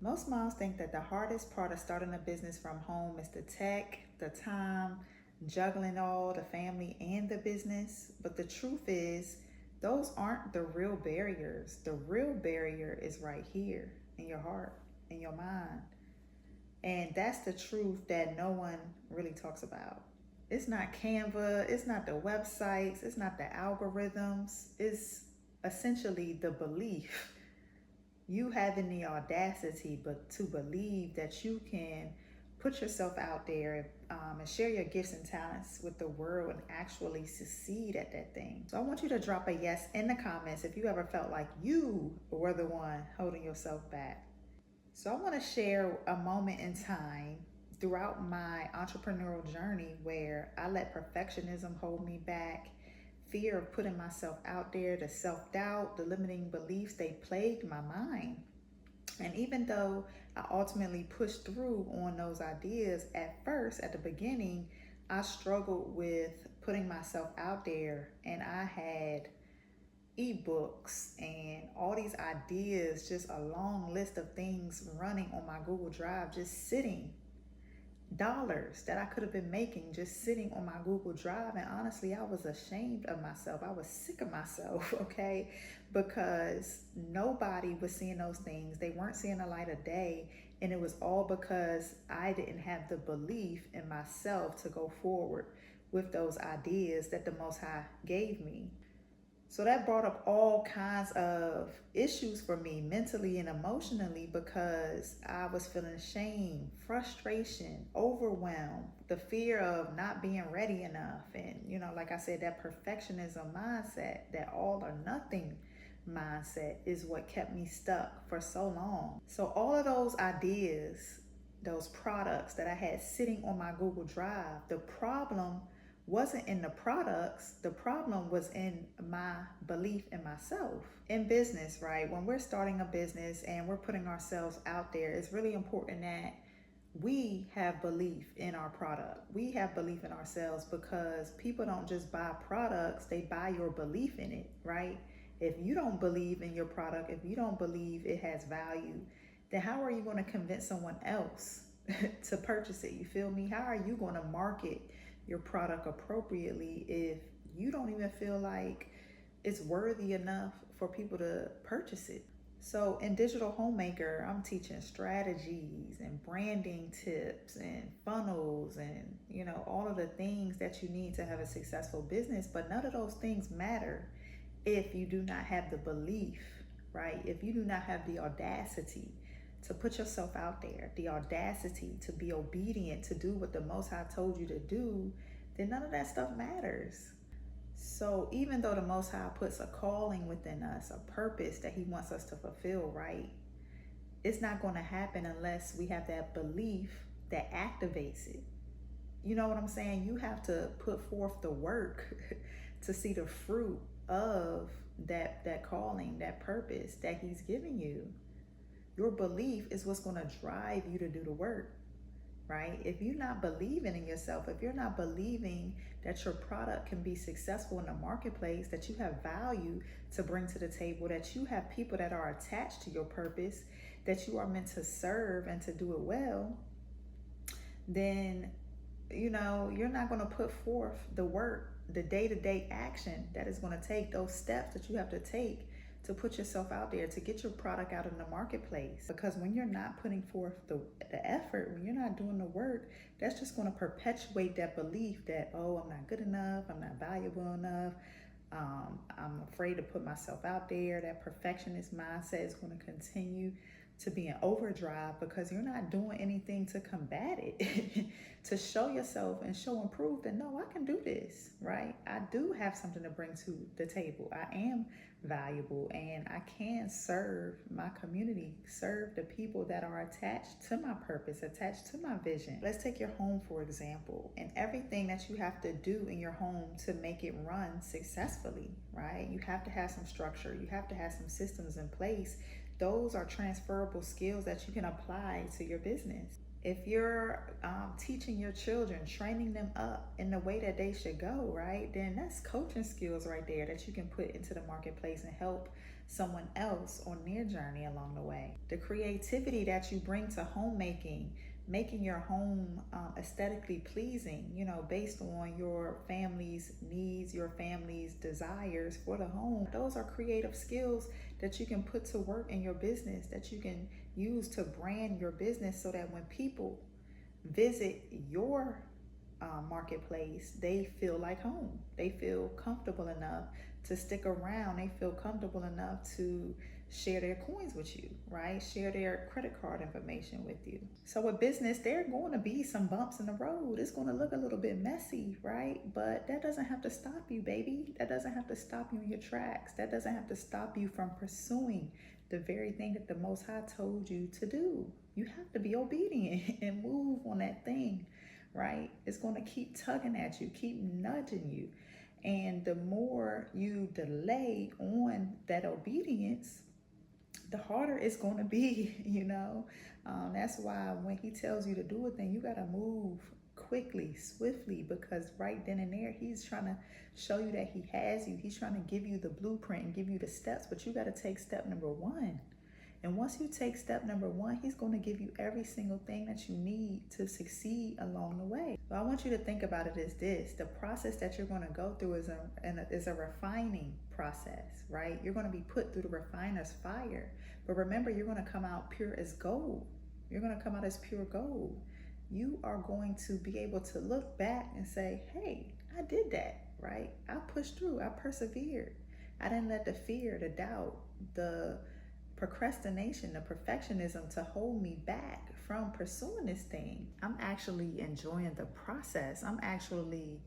Most moms think that the hardest part of starting a business from home is the tech, the time, juggling all the family and the business. But the truth is, those aren't the real barriers. The real barrier is right here in your heart, in your mind. And that's the truth that no one really talks about. It's not Canva, it's not the websites, it's not the algorithms. It's essentially the belief, you having the audacity but to believe that you can put yourself out there and share your gifts and talents with the world and actually succeed at that thing. So I want you to drop a yes in the comments if you ever felt like you were the one holding yourself back. So I want to share a moment in time throughout my entrepreneurial journey where I let perfectionism hold me back, fear of putting myself out there, the self-doubt, the limiting beliefs, they plagued my mind. And even though I ultimately pushed through on those ideas, at first, at the beginning, I struggled with putting myself out there, and I had ebooks and all these ideas, just a long list of things running on my Google Drive, just sitting, dollars that I could have been making just sitting on my Google Drive. And honestly, I was ashamed of myself. I was sick of myself, okay? Because nobody was seeing those things. They weren't seeing the light of day. And it was all because I didn't have the belief in myself to go forward with those ideas that the Most High gave me. So that brought up all kinds of issues for me mentally and emotionally because I was feeling shame, frustration, overwhelmed, the fear of not being ready enough. And, like I said, that perfectionism mindset, that all or nothing mindset is what kept me stuck for so long. So all of those ideas, those products that I had sitting on my Google Drive, the problem wasn't in the products. The problem was in my belief in myself. In business, right? When we're starting a business and we're putting ourselves out there, it's really important that we have belief in our product. We have belief in ourselves because people don't just buy products, they buy your belief in it, right? If you don't believe in your product, if you don't believe it has value, then how are you going to convince someone else to purchase it? You feel me? How are you going to market your product appropriately if you don't even feel like it's worthy enough for people to purchase it? So in Digital Homemaker, I'm teaching strategies and branding tips and funnels and, all of the things that you need to have a successful business. But none of those things matter if you do not have the belief, right? If you do not have the audacity to put yourself out there, the audacity to be obedient, to do what the Most High told you to do, then none of that stuff matters. So even though the Most High puts a calling within us, a purpose that He wants us to fulfill, right? It's not going to happen unless we have that belief that activates it. You know what I'm saying? You have to put forth the work to see the fruit of that calling, that purpose that He's giving you. Your belief is what's going to drive you to do the work, right? If you're not believing in yourself, if you're not believing that your product can be successful in the marketplace, that you have value to bring to the table, that you have people that are attached to your purpose, that you are meant to serve and to do it well, then, you're not going to put forth the work, the day-to-day action that is going to take those steps that you have to take to put yourself out there, to get your product out in the marketplace. Because when you're not putting forth the effort, when you're not doing the work, that's just going to perpetuate that belief that, oh, I'm not good enough, I'm not valuable enough, I'm afraid to put myself out there. That perfectionist mindset is going to continue to be in overdrive because you're not doing anything to combat it, to show yourself and show and prove that, no, I can do this, right? I do have something to bring to the table. I am valuable and I can serve my community, serve the people that are attached to my purpose, attached to my vision. Let's take your home, for example, and everything that you have to do in your home to make it run successfully, right? You have to have some structure. You have to have some systems in place. Those are transferable skills that you can apply to your business. If you're teaching your children, training them up in the way that they should go, right, then that's coaching skills right there that you can put into the marketplace and help someone else on their journey along the way. The creativity that you bring to homemaking, making your home aesthetically pleasing, based on your family's needs, your family's desires for the home. Those are creative skills that you can put to work in your business, that you can use to brand your business, so that when people visit your marketplace, they feel like home. They feel comfortable enough to stick around. They feel comfortable enough to share their coins with you, right? Share their credit card information with you. So with business, there are going to be some bumps in the road. It's going to look a little bit messy, right? But that doesn't have to stop you, baby. That doesn't have to stop you in your tracks. That doesn't have to stop you from pursuing the very thing that the Most High told you to do. You have to be obedient and move on that thing, right? It's going to keep tugging at you, keep nudging you. And the more you delay on that obedience, the harder it's going to be, That's why when he tells you to do a thing, you got to move quickly, swiftly, because right then and there, he's trying to show you that he has you. He's trying to give you the blueprint and give you the steps, but you got to take step number one. And once you take step number one, he's going to give you every single thing that you need to succeed along the way. So I want you to think about it as this. The process that you're going to go through is a refining process, right? You're going to be put through the refiner's fire. But remember, you're going to come out pure as gold. You're going to come out as pure gold. You are going to be able to look back and say, hey, I did that, right? I pushed through. I persevered. I didn't let the fear, the doubt, the procrastination, the perfectionism to hold me back from pursuing this thing. I'm actually enjoying the process. I'm actually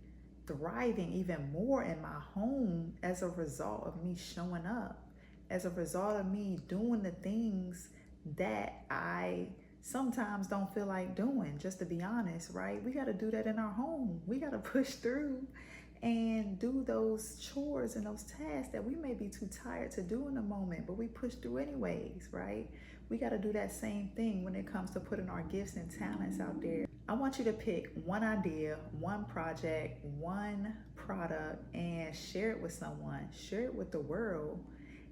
thriving even more in my home as a result of me showing up, as a result of me doing the things that I sometimes don't feel like doing, just to be honest, right? We got to do that in our home. We got to push through and do those chores and those tasks that we may be too tired to do in the moment, but we push through anyways, right? We got to do that same thing when it comes to putting our gifts and talents out there. I want you to pick one idea, one project, one product, and share it with someone, share it with the world.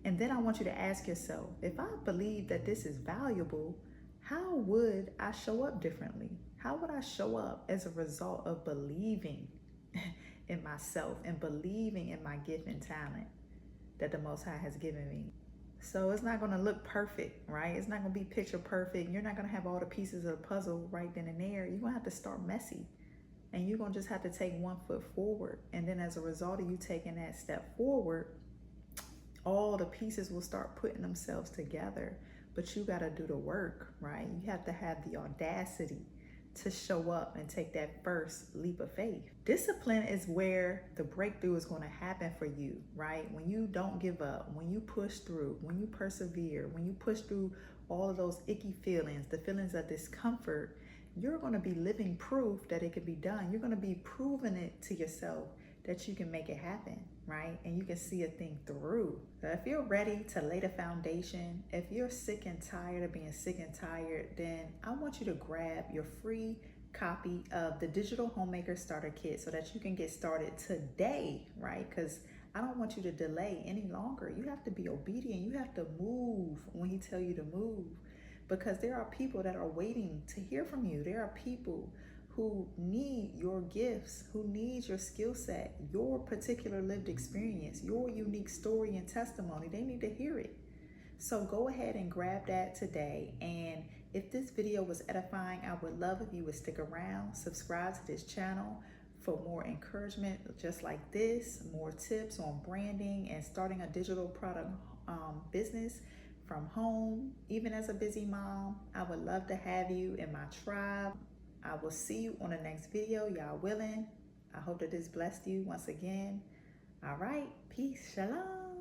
And then I want you to ask yourself, if I believe that this is valuable, how would I show up differently? How would I show up as a result of believing in myself and believing in my gift and talent that the Most High has given me? So it's not going to look perfect, right? It's not going to be picture perfect. You're not going to have all the pieces of the puzzle right then and there. You're going to have to start messy, and you're going to just have to take one foot forward. And then as a result of you taking that step forward, all the pieces will start putting themselves together. But you got to do the work, right? You have to have the audacity to show up and take that first leap of faith. Discipline is where the breakthrough is going to happen for you, right? When you don't give up, when you push through, when you persevere, when you push through all of those icky feelings, the feelings of discomfort, you're going to be living proof that it can be done. You're going to be proving it to yourself that you can make it happen, right? And you can see a thing through. So if you're ready to lay the foundation, if you're sick and tired of being sick and tired, then I want you to grab your free copy of the Digital Homemaker Starter Kit so that you can get started today, right? Because I don't want you to delay any longer. You have to be obedient. You have to move when he tells you to move, because there are people that are waiting to hear from you. There are people who need your gifts, who need your skill set, your particular lived experience, your unique story and testimony. They need to hear it. So go ahead and grab that today. And if this video was edifying, I would love if you would stick around, subscribe to this channel for more encouragement just like this, more tips on branding and starting a digital product business from home. Even as a busy mom, I would love to have you in my tribe. I will see you on the next video, y'all willing. I hope that this blessed you once again. All right, peace, shalom.